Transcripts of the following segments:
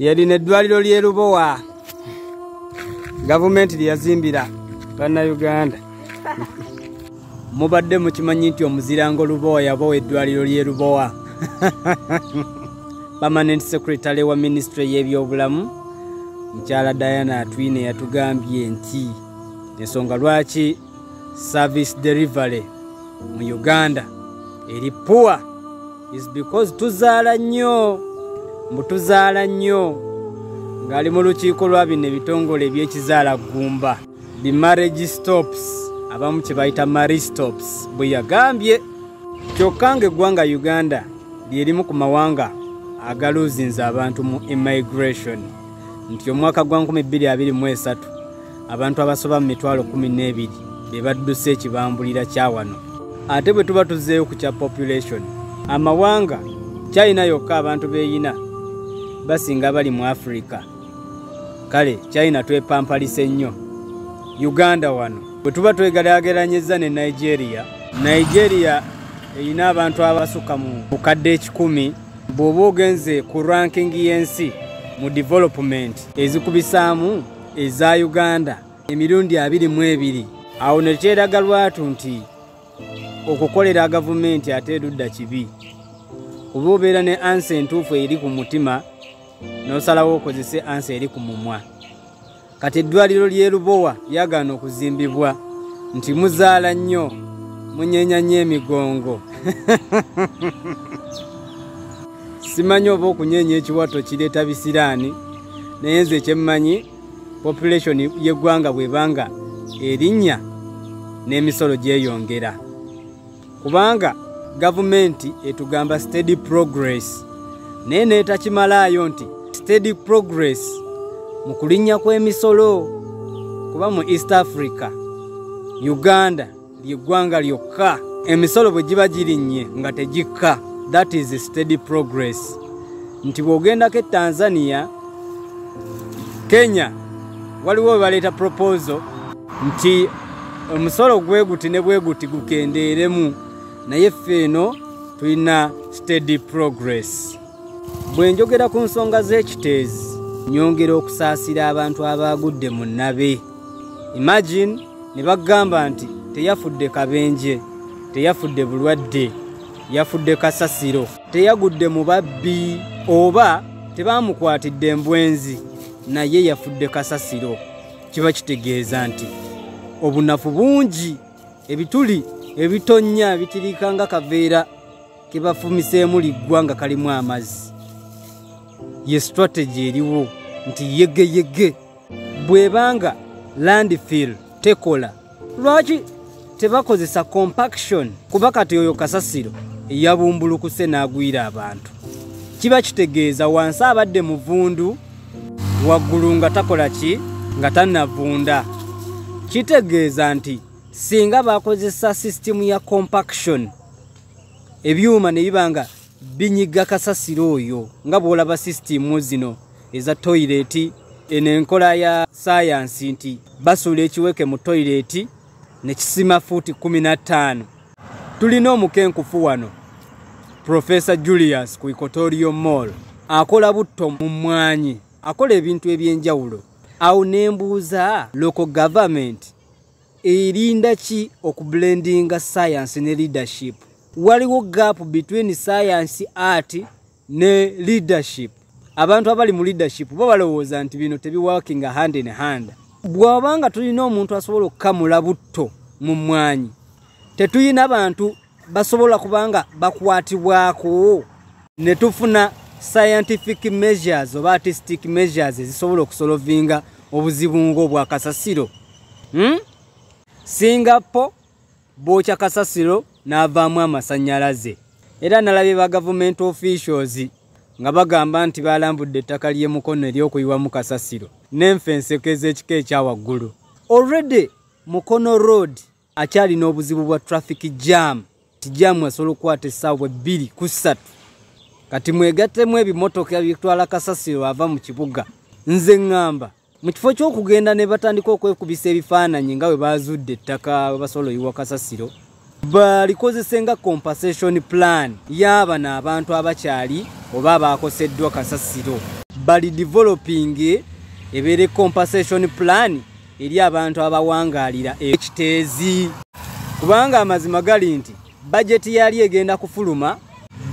lyalina eddwaliro ly'e Lubowa gavumenti lyazimbira Bannayuganda. Mubadde mukimanyi nti omuzirango Lubowa yabawa eddwaliro ly'e Lubowa. Permanent Secretary wa Ministry y'ebyobulamu Mukyala Diana Atwine yatugambye nti ensonga lwaki service delivery mu Uganda eri poor is because tuzaala nnyo ng'ali mu lukiiko lwa bino ebitongole eby'ekizaala ggumba. The marriage stops abamu kye bayita marriage stops bwe yagambye. Kyokka ng'eggwanga Uganda lyerimu ku mawanga agaluuzinza abantu mu immigration nti omwaka gwa 2023 abantu abasoba mu 12,000 be badduse ekibambulira kya wano. Ate bwe tuba tuzzeeyo ku kya population amawanga China yokka abantu beeyina basinga bali mu Africa. Kale China twepampalise nnyo. Uganda wano bwe tuba twegeraageranyizza ne Nigeria eyina abantu abasuka mu bukadde 10 bw'oba ogenze ku ranking y'ensi mu development ezikubisaamu eza Uganda emirundi 22. Awo ne kyeraga lwatu nti okukolera gavumenti ate edudda kibi. Kuba obeera ne ansa entuufu eri ku mutima n'osalawo okozese ansa eri ku mumwa. Kati eddwaliro ly'e Lubowa lyagaana okuzimbibwa nti muzaala nnyo munyeenya nnyo emigongo. Simanyi oba okunyeenya ekiwato kireeta bisiraani naye nze kyemmanyi population y'eggwanga bw'ebanga erinnya n'emisolo gyeyongera. Kubanga gavumenti etugamba steady progress naye neetakimalaayo nti steady progress mu kulinnya kw'emisolo. Kuba mu East Africa Uganda ly'eggwanga lyokka emisolo bwe giba girinnye nga tegikka. That is steady progress. Nti bw'ogendako e Tanzania, Kenya waliwo baleeta proposal nti omusolo gweguti ne bweguti gukendeeremu naye ffe eno tulina steady progress. Bwe njogera ku nsonga z'ekiteezi nyongera okusaasira abantu abaagudde mu nnabe. Imagine ne bagamba nti teyafudde kabenje, teyafudde bulwadde, yafudde kasasiro, teyagudde mu babbi oba tebaamukwatidde embwenzi naye yafudde kasasiro. Kiba kitegeeza nti obunafu bungi, ebituli ebitonnya bitiriika nga kaveera ke bafumiseemu liggwa nga kalimu amazzi. Ye strategy eriwo nti yegeyege bw'ebanga landfill tekola. Lwaki tebakozesa compaction? Kuba kati oyo kasasiro eyabumbulukuse n'agwira abantu. Kiba kitegeeza wansi abadde muvundu waggulu nga takola ki nga tannavunda. Kitegeeza nti singa bakozesa system ya compaction ebyuma ne bibanga binyiga kasasiro oyo nga bw'olaba system zino eza toilet enenkola ya science nti basula ekiweke mu toilet ne kisima futi 15. Tulina omukenkufu wano Professor Julius ku Equatorial Mall akola butto mu mwanyi, akola ebintu ebyenjawulo. Awo nembuuza local government erinda ki okublendinga science ne leadership? Waliwo gap between science, art ne leadership. Abantu abali mu leadership bo balowooza nti bino tebiworking hand in hand. Bw'abanga tulina omuntu asobola okukamula butto mu mwanyi, tetuyina bantu basobola kubanga bakwatibwako ne tufuna scientific measures oba artistic measures zisobola okusolovinga obuzibu ng'obwa kasasiro. Singapore bookya kasasiro n'avaamu amasannyalaze. Era nalabye ba government officials nga bagamba nti balambudde ettaka ly'e Mukono ery'okuyiwamu kasasiro n'enfa ensekeza ekika ekya waggulu. Already Mukono Road akyalina obuzibu bwa traffic jam. Tijamu asobola okukwata essaawa 2 ku 3. Kati mwegattemu ebimotoka bitwala kasasiro ava mu kibuga. Nze ngamba mu kifo ky'okugenda ne batandika okwekubisa ebifaananyi nga bwe baazudde ettaka basobola oyiwa kasasiro, balikozesenga compensation plan y'abano abantu abakyali oba abaakoseddwa kasasiro. bali developing ebere compensation plan eri abantu abawangalira ekiteezi kubanga amazima gali nti budget yali egenda kufuluma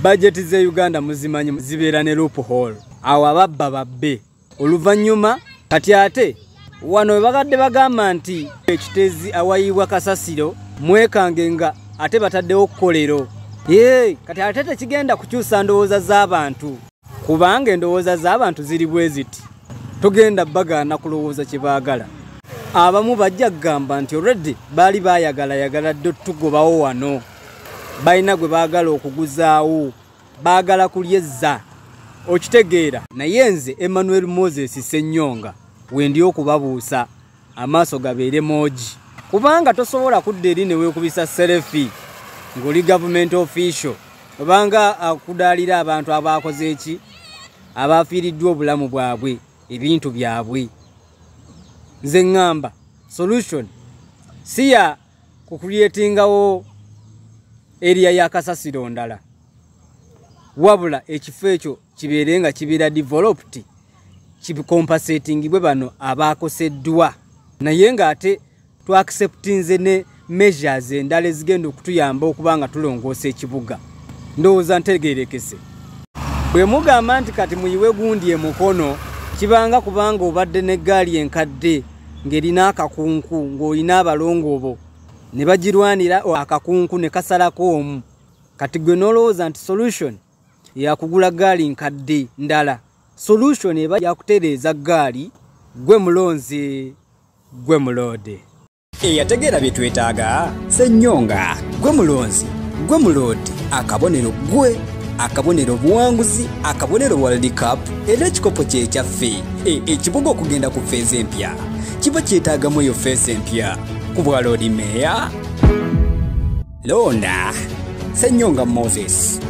budget ze Uganda muzimanyi zibeera ne loophole awo ababba babbe oluvanyuma kati ate wano webagadde bagamba nti ekiteezi awayiibwa kasasiro mwekange nga ate bataddewo kolero kati ate tekigenda kukyusa ndowooza z'abantu kubanga endowooza z'abantu ziri bwe ziti tugenda bagaana kulowooza kye baagala abamu bajja kugamba nti already baali baayagala dde tugobawo wano balina gwe baagala okuguzaawo baagala kulyezza okitegeera naye nze Emmanuel Moses Ssennyonga wendi okubabuusa amaaso gabeere moogi kubanga tosobola kudda eri ne weekubisa selfie ng'oli government official obanga akudaalira abantu abaakoze eki abaafiiriddwa obulamu bwabwe ebintu byabwe nze ngamba solution si ya kukulyetingawo area ya kasasiro ndala wabula ekifo ekyo kibeere nga kibeera developed kibicompensating bwe bano abaakoseddwa naye ng'ate twaacceptinze ne measures endala ezigenda okutuyamba okuba nga tulongoosa ekibuga ndowooza ntegeerekese bwe mugamba nti kati muyiwe gundi emukono kibanga kubanga obadde n'eggaali enkadde ng'erina akakunku ng'olina abalongoobo ne bagirwanira akakunku ne kasalako omu kati gwe n'olowooza nti solution yakugula gaali nkadde ndala solution eba yakutereeza gaali gwe mulonzi gwe mulode eyategeera bye twetaaga Ssennyonga gwe mulonzi gwe mulode akabonero gwe akabonero buwanguzi akabonero World Cup era ekikopo kye kyaffe ekibuga okugenda ku feezi empya kiba kyetaagamu eyo feezi empya ku bwa Lord Mayor londa Ssennyonga Moses